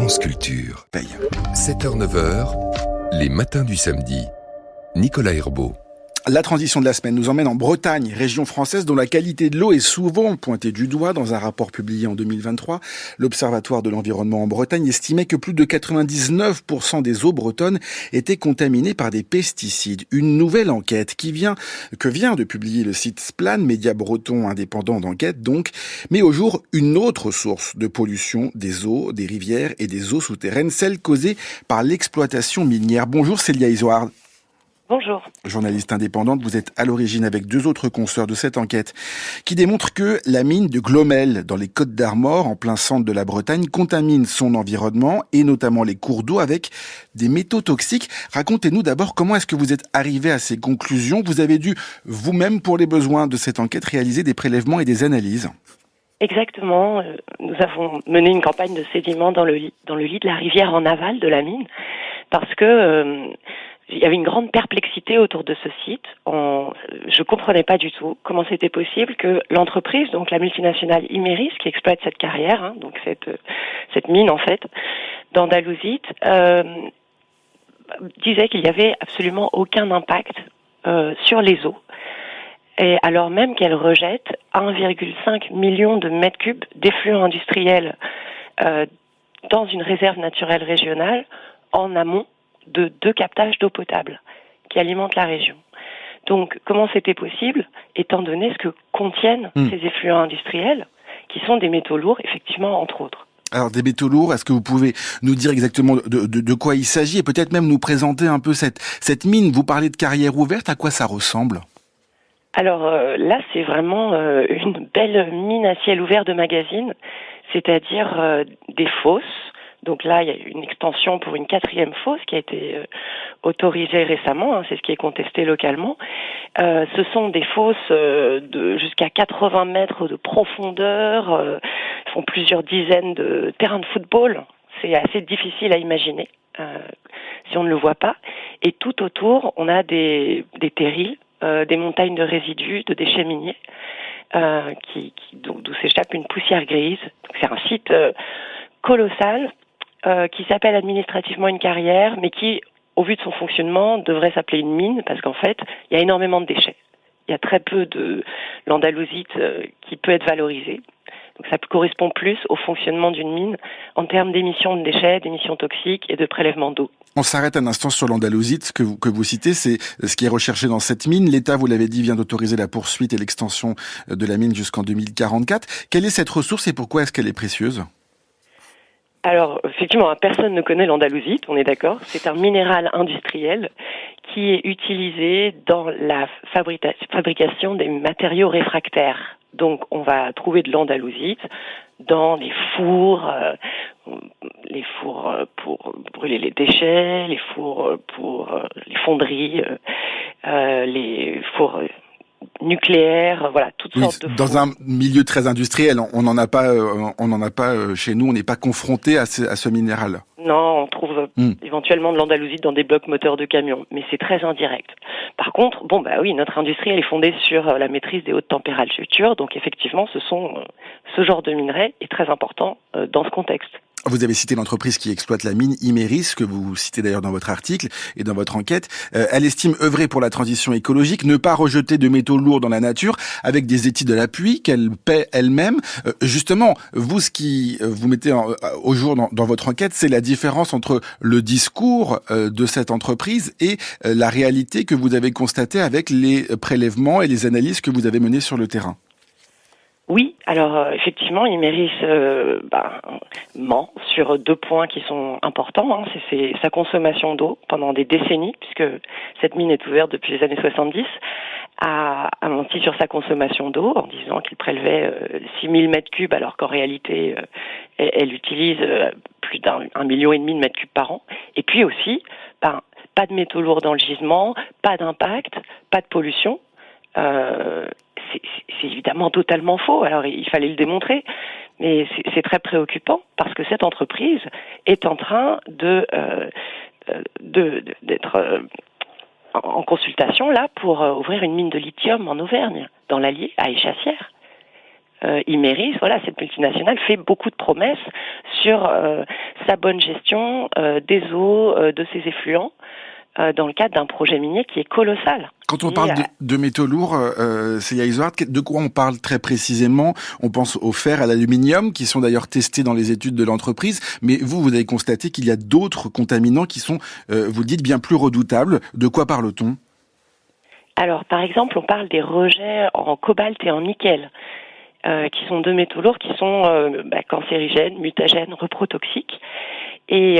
France Culture. 7h-9h, les matins du samedi. Nicolas Herbeau. La transition de la semaine nous emmène en Bretagne, région française dont la qualité de l'eau est souvent pointée du doigt. Dans un rapport publié en 2023, l'Observatoire de l'environnement en Bretagne estimait que plus de 99% des eaux bretonnes étaient contaminées par des pesticides. Une nouvelle enquête que vient de publier le site Splan, média breton indépendant d'enquête donc, met au jour une autre source de pollution des eaux, des rivières et des eaux souterraines, celle causée par l'exploitation minière. Bonjour Célia Isoard. Bonjour. Journaliste indépendante, vous êtes à l'origine avec deux autres consoeurs de cette enquête qui démontre que la mine de Glomel dans les Côtes d'Armor, en plein centre de la Bretagne, contamine son environnement et notamment les cours d'eau avec des métaux toxiques. Racontez-nous d'abord comment est-ce que vous êtes arrivé à ces conclusions. Vous avez dû vous-même, pour les besoins de cette enquête, réaliser des prélèvements et des analyses. Exactement. Nous avons mené une campagne de sédiments dans le lit de la rivière en aval de la mine parce que il y avait une grande perplexité autour de ce site. Je comprenais pas du tout comment c'était possible que l'entreprise, donc la multinationale Imerys, qui exploite cette carrière, donc cette mine en fait, d'Andalousie, disait qu'il y avait absolument aucun impact sur les eaux. Et alors même qu'elle rejette 1,5 million de mètres cubes d'effluents industriels dans une réserve naturelle régionale en amont de 2 captages d'eau potable qui alimentent la région. Donc, comment c'était possible, étant donné ce que contiennent ces effluents industriels, qui sont des métaux lourds, effectivement, entre autres. Alors, des métaux lourds, est-ce que vous pouvez nous dire exactement de quoi il s'agit et peut-être même nous présenter un peu cette mine? Vous parlez de carrière ouverte, à quoi ça ressemble? Alors là, c'est vraiment une belle mine à ciel ouvert de magazine, c'est-à-dire des fosses. Donc là, il y a une extension pour une 4e fosse qui a été autorisée récemment, c'est ce qui est contesté localement. Ce sont des fosses de jusqu'à 80 mètres de profondeur, font plusieurs dizaines de terrains de football. C'est assez difficile à imaginer si on ne le voit pas. Et tout autour, on a des terrils, des montagnes de résidus, de déchets miniers, d'où s'échappe une poussière grise. Donc c'est un site colossal, qui s'appelle administrativement une carrière, mais qui, au vu de son fonctionnement, devrait s'appeler une mine, parce qu'en fait, il y a énormément de déchets. Il y a très peu de l'andalusite qui peut être valorisée. Donc ça correspond plus au fonctionnement d'une mine en termes d'émissions de déchets, d'émissions toxiques et de prélèvement d'eau. On s'arrête un instant sur l'andalusite que vous citez, c'est ce qui est recherché dans cette mine. L'État, vous l'avez dit, vient d'autoriser la poursuite et l'extension de la mine jusqu'en 2044. Quelle est cette ressource et pourquoi est-ce qu'elle est précieuse ? Alors, effectivement, personne ne connaît l'andalusite, on est d'accord. C'est un minéral industriel qui est utilisé dans la fabrication des matériaux réfractaires. Donc, on va trouver de l'andalusite dans les fours pour brûler les déchets, les fours pour les fonderies, les fours nucléaire, voilà, toutes sortes de dans un milieu très industriel, on n'en a pas chez nous, on n'est pas confronté à ce minéral. Non, on trouve éventuellement de l'andalusite dans des blocs moteurs de camions, mais c'est très indirect. Par contre, notre industrie elle est fondée sur la maîtrise des hautes températures, donc effectivement, ce genre de minerai est très important dans ce contexte. Vous avez cité l'entreprise qui exploite la mine Imerys, que vous citez d'ailleurs dans votre article et dans votre enquête. Elle estime œuvrer pour la transition écologique, ne pas rejeter de métaux lourds dans la nature, avec des études à l'appui qu'elle paie elle-même. Justement, vous, ce qui vous mettez au jour dans votre enquête, c'est la différence entre le discours de cette entreprise et la réalité que vous avez constatée avec les prélèvements et les analyses que vous avez menées sur le terrain. Oui, alors effectivement, Imerys ment sur 2 points qui sont importants. C'est sa consommation d'eau pendant des décennies, puisque cette mine est ouverte depuis les années 70, a menti sur sa consommation d'eau en disant qu'il prélevait 6000 mètres cubes, alors qu'en réalité, elle utilise plus d'1,5 million de mètres cubes par an. Et puis aussi, pas de métaux lourds dans le gisement, pas d'impact, pas de pollution. C'est évidemment totalement faux. Alors il fallait le démontrer, mais c'est très préoccupant parce que cette entreprise est en train d'être en consultation là pour ouvrir une mine de lithium en Auvergne, dans l'Allier, à Échassières. Imerys, cette multinationale fait beaucoup de promesses sur sa bonne gestion des eaux, de ses effluents, dans le cadre d'un projet minier qui est colossal. Quand on parle de métaux lourds, Célia Isoard, de quoi on parle très précisément? On pense au fer, à l'aluminium, qui sont d'ailleurs testés dans les études de l'entreprise. Mais vous avez constaté qu'il y a d'autres contaminants qui sont, vous le dites, bien plus redoutables. De quoi parle-t-on? Alors, par exemple, on parle des rejets en cobalt et en nickel, qui sont deux métaux lourds qui sont cancérigènes, mutagènes, reprotoxiques. Et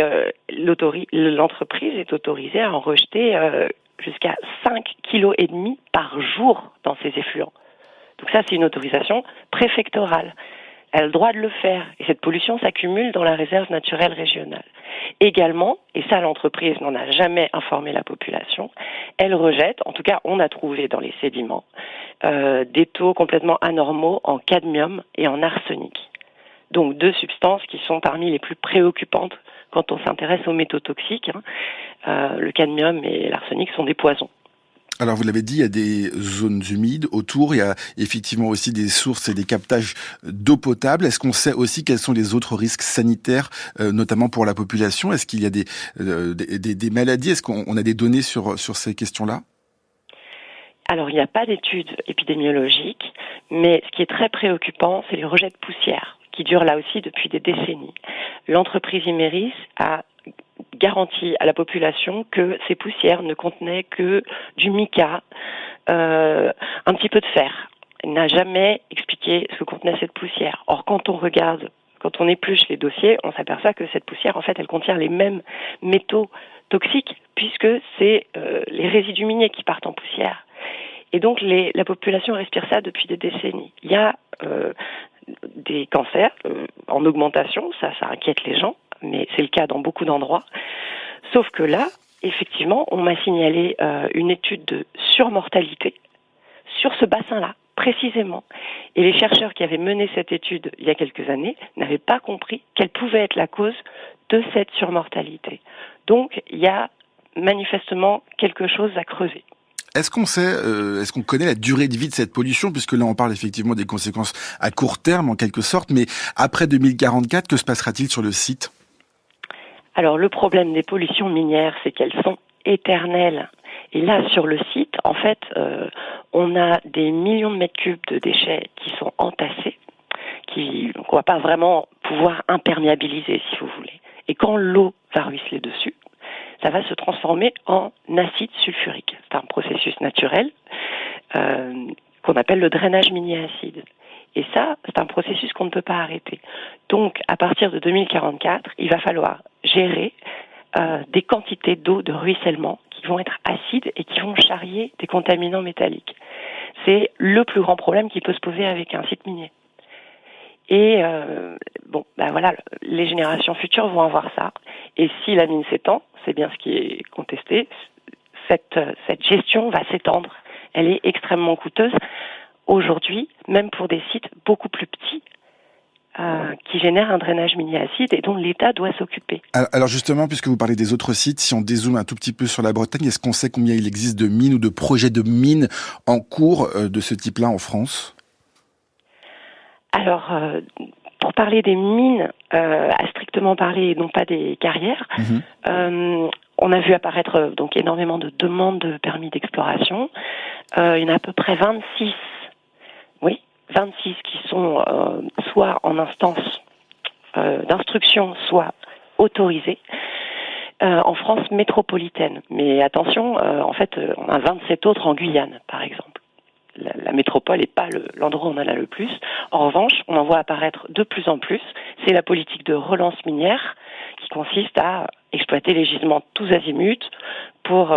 l'entreprise est autorisée à en rejeter jusqu'à 5,5 kg par jour dans ses effluents. Donc ça, c'est une autorisation préfectorale. Elle a le droit de le faire. Et cette pollution s'accumule dans la réserve naturelle régionale. Également, et ça, l'entreprise n'en a jamais informé la population, elle rejette, en tout cas, on a trouvé dans les sédiments, des taux complètement anormaux en cadmium et en arsenic. Donc deux substances qui sont parmi les plus préoccupantes quand on s'intéresse aux métaux toxiques. Le cadmium et l'arsenic sont des poisons. Alors vous l'avez dit, il y a des zones humides autour, il y a effectivement aussi des sources et des captages d'eau potable. Est-ce qu'on sait aussi quels sont les autres risques sanitaires, notamment pour la population? Est-ce qu'il y a des maladies? Est-ce qu'on a des données sur ces questions-là? Alors, il n'y a pas d'études épidémiologiques, mais ce qui est très préoccupant, c'est les rejets de poussière, qui durent là aussi depuis des décennies. L'entreprise Imerys a garanti à la population que ces poussières ne contenaient que du mica, un petit peu de fer. Elle n'a jamais expliqué ce que contenait cette poussière. Or, quand on épluche les dossiers, on s'aperçoit que cette poussière, en fait, elle contient les mêmes métaux toxiques, puisque c'est les résidus miniers qui partent en poussière. Et donc, la population respire ça depuis des décennies. Il y a des cancers en augmentation, ça inquiète les gens, mais c'est le cas dans beaucoup d'endroits. Sauf que là, effectivement, on m'a signalé une étude de surmortalité sur ce bassin-là, précisément. Et les chercheurs qui avaient mené cette étude il y a quelques années n'avaient pas compris quelle pouvait être la cause de cette surmortalité. Donc, il y a manifestement quelque chose à creuser. Est-ce qu'on connaît la durée de vie de cette pollution, puisque là on parle effectivement des conséquences à court terme en quelque sorte, mais après 2044, que se passera-t-il sur le site? Alors le problème des pollutions minières, c'est qu'elles sont éternelles. Et là, sur le site, en fait, on a des millions de mètres cubes de déchets qui sont entassés, qu'on va pas vraiment pouvoir imperméabiliser, si vous voulez. Et quand l'eau va ruisseler dessus, ça va se transformer en acide sulfurique. C'est un processus naturel qu'on appelle le drainage minier acide. Et ça, c'est un processus qu'on ne peut pas arrêter. Donc, à partir de 2044, il va falloir gérer des quantités d'eau de ruissellement qui vont être acides et qui vont charrier des contaminants métalliques. C'est le plus grand problème qui peut se poser avec un site minier. Et voilà, les générations futures vont avoir ça. Et si la mine s'étend, c'est bien ce qui est contesté, cette gestion va s'étendre. Elle est extrêmement coûteuse. Aujourd'hui, même pour des sites beaucoup plus petits, qui génèrent un drainage minier acide et dont l'État doit s'occuper. Alors justement, puisque vous parlez des autres sites, si on dézoome un tout petit peu sur la Bretagne, est-ce qu'on sait combien il existe de mines ou de projets de mines en cours de ce type-là en France? Alors, pour parler des mines, à strictement parler, et non pas des carrières, on a vu apparaître donc énormément de demandes de permis d'exploration. Il y en a à peu près 26 qui sont soit en instance d'instruction, soit autorisées en France métropolitaine. Mais attention, en fait, on a 27 autres en Guyane, par exemple. La métropole n'est pas l'endroit où on en a le plus. En revanche, on en voit apparaître de plus en plus. C'est la politique de relance minière qui consiste à exploiter les gisements tous azimuts pour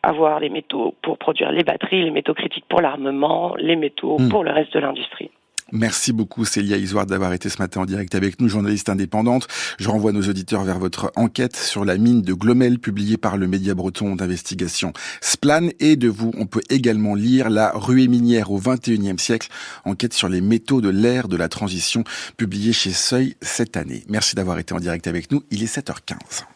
avoir les métaux, pour produire les batteries, les métaux critiques pour l'armement, les métaux pour le reste de l'industrie. Merci beaucoup Célia Isoard d'avoir été ce matin en direct avec nous, journaliste indépendante. Je renvoie nos auditeurs vers votre enquête sur la mine de Glomel publiée par le média breton d'investigation Splan. Et de vous, on peut également lire La ruée minière au XXIe siècle, enquête sur les métaux de l'ère de la transition, publiée chez Seuil cette année. Merci d'avoir été en direct avec nous, il est 7h15.